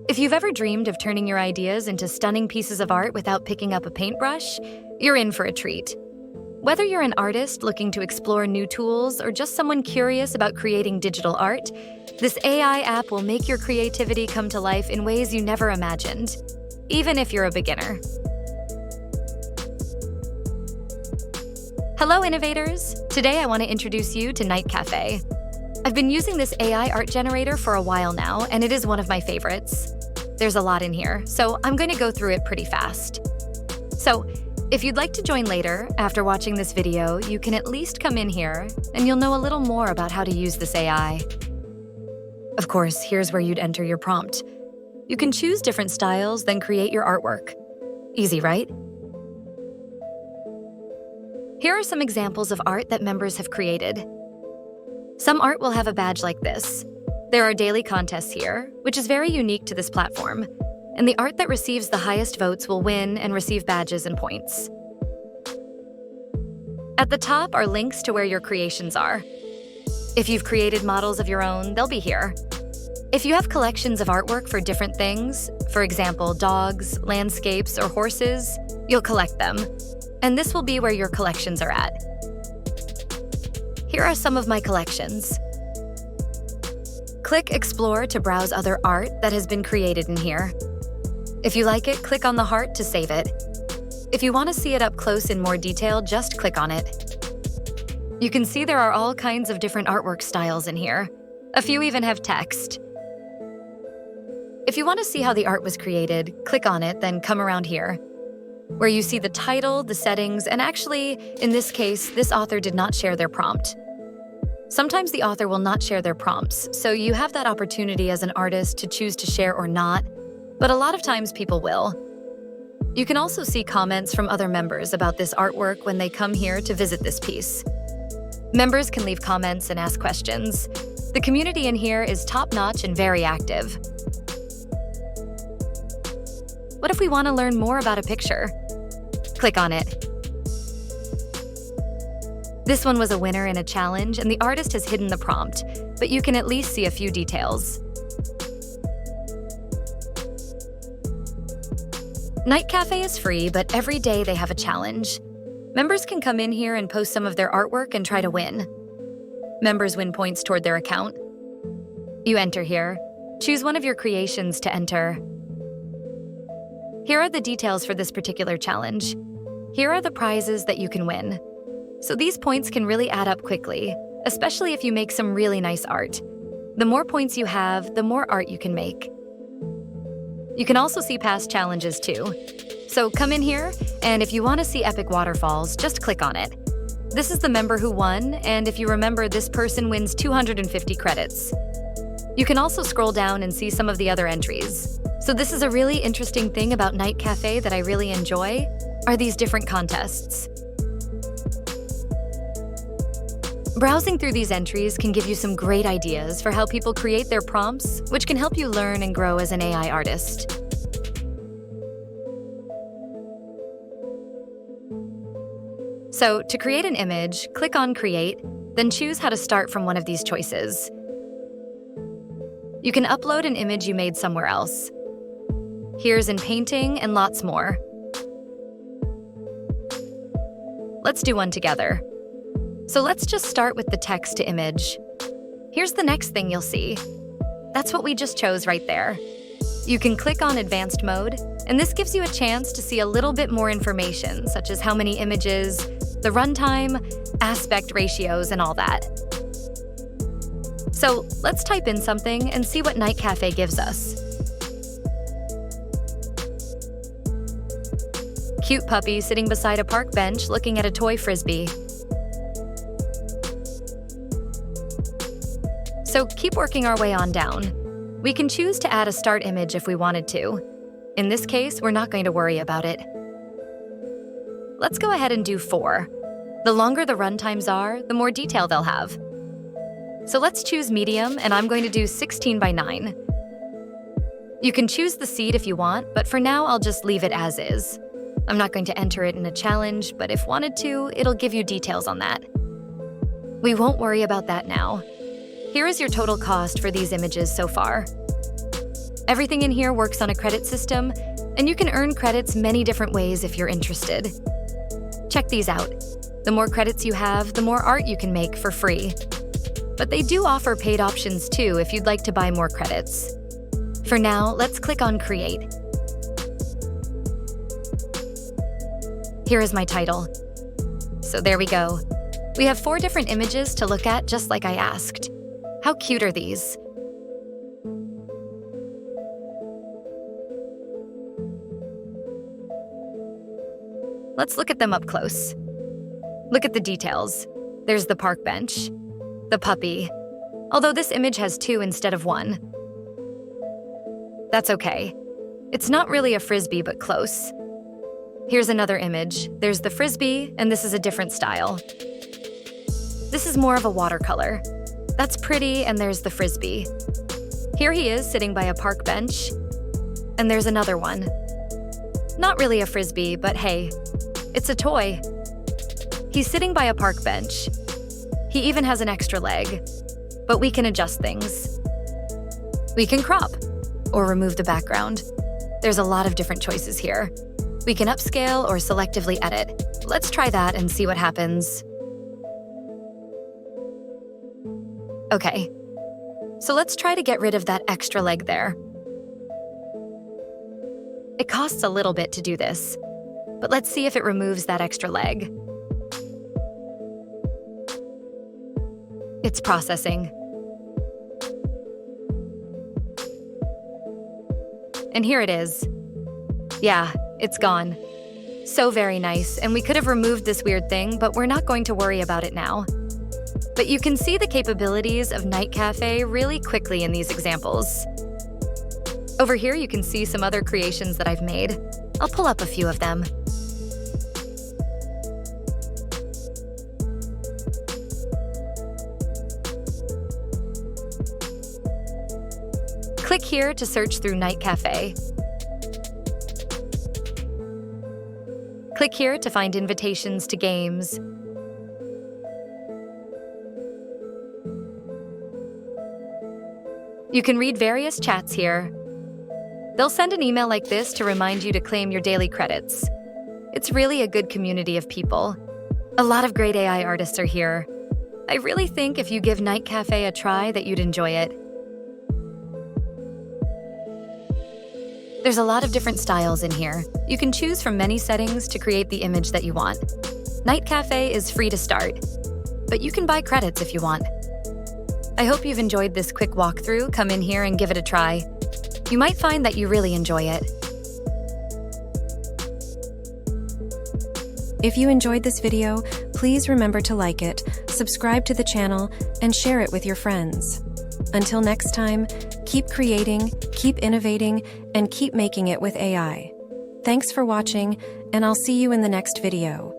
If you've ever dreamed of turning your ideas into stunning pieces of art without picking up a paintbrush, you're in for a treat. Whether you're an artist looking to explore new tools or just someone curious about creating digital art, this AI app will make your creativity come to life in ways you never imagined, even if you're a beginner. Hello, innovators! Today I want to introduce you to Nightcafe. I've been using this AI art generator for a while now, and it is one of my favorites. There's a lot in here, so I'm going to go through it pretty fast. So, if you'd like to join later, after watching this video, you can at least come in here, and you'll know a little more about how to use this AI. Of course, here's where you'd enter your prompt. You can choose different styles, then create your artwork. Easy, right? Here are some examples of art that members have created. Some art will have a badge like this. There are daily contests here, which is very unique to this platform, and the art that receives the highest votes will win and receive badges and points. At the top are links to where your creations are. If you've created models of your own, they'll be here. If you have collections of artwork for different things, for example, dogs, landscapes, or horses, you'll collect them, and this will be where your collections are at. Here are some of my collections. Click Explore to browse other art that has been created in here. If you like it, click on the heart to save it. If you want to see it up close in more detail, just click on it. You can see there are all kinds of different artwork styles in here. A few even have text. If you want to see how the art was created, click on it, then come around here, where you see the title, the settings, and actually, in this case, this author did not share their prompt. Sometimes the author will not share their prompts, so you have that opportunity as an artist to choose to share or not, but a lot of times people will. You can also see comments from other members about this artwork when they come here to visit this piece. Members can leave comments and ask questions. The community in here is top-notch and very active. What if we want to learn more about a picture? Click on it. This one was a winner in a challenge, and the artist has hidden the prompt, but you can at least see a few details. Nightcafe is free, but every day they have a challenge. Members can come in here and post some of their artwork and try to win. Members win points toward their account. You enter here. Choose one of your creations to enter. Here are the details for this particular challenge. Here are the prizes that you can win. So these points can really add up quickly, especially if you make some really nice art. The more points you have, the more art you can make. You can also see past challenges too. So come in here, and if you want to see epic waterfalls, just click on it. This is the member who won, and if you remember, this person wins 250 credits. You can also scroll down and see some of the other entries. So this is a really interesting thing about Nightcafe that I really enjoy, are these different contests. Browsing through these entries can give you some great ideas for how people create their prompts, which can help you learn and grow as an AI artist. So, to create an image, click on Create, then choose how to start from one of these choices. You can upload an image you made somewhere else. Here's in painting and lots more. Let's do one together. So let's just start with the text to image. Here's the next thing you'll see. That's what we just chose right there. You can click on Advanced Mode, and this gives you a chance to see a little bit more information, such as how many images, the runtime, aspect ratios, and all that. So let's type in something and see what Nightcafe gives us. Cute puppy sitting beside a park bench looking at a toy frisbee. So keep working our way on down. We can choose to add a start image if we wanted to. In this case, we're not going to worry about it. Let's go ahead and do 4. The longer the runtimes are, the more detail they'll have. So let's choose medium, and I'm going to do 16 by 9. You can choose the seed if you want, but for now I'll just leave it as is. I'm not going to enter it in a challenge, but if wanted to, it'll give you details on that. We won't worry about that now. Here is your total cost for these images so far. Everything in here works on a credit system, and you can earn credits many different ways if you're interested. Check these out. The more credits you have, the more art you can make for free. But they do offer paid options too if you'd like to buy more credits. For now, let's click on Create. Here is my title. So there we go. We have 4 different images to look at just like I asked. How cute are these? Let's look at them up close. Look at the details. There's the park bench, the puppy, although this image has 2 instead of 1. That's okay. It's not really a frisbee, but close. Here's another image. There's the frisbee, and this is a different style. This is more of a watercolor. That's pretty, and there's the frisbee. Here he is sitting by a park bench, and there's another one. Not really a frisbee, but hey, it's a toy. He's sitting by a park bench. He even has an extra leg, but we can adjust things. We can crop or remove the background. There's a lot of different choices here. We can upscale or selectively edit. Let's try that and see what happens. Okay, so let's try to get rid of that extra leg there. It costs a little bit to do this, but let's see if it removes that extra leg. It's processing. And here it is. Yeah, it's gone. So very nice, and we could have removed this weird thing, but we're not going to worry about it now. But you can see the capabilities of Nightcafe really quickly in these examples. Over here, you can see some other creations that I've made. I'll pull up a few of them. Click here to search through Nightcafe. Click here to find invitations to games. You can read various chats here. They'll send an email like this to remind you to claim your daily credits. It's really a good community of people. A lot of great AI artists are here. I really think if you give Nightcafe a try that you'd enjoy it. There's a lot of different styles in here. You can choose from many settings to create the image that you want. Nightcafe is free to start, but you can buy credits if you want. I hope you've enjoyed this quick walkthrough. Come in here and give it a try. You might find that you really enjoy it. If you enjoyed this video, please remember to like it, subscribe to the channel, and share it with your friends. Until next time, keep creating, keep innovating, and keep making it with AI. Thanks for watching, and I'll see you in the next video.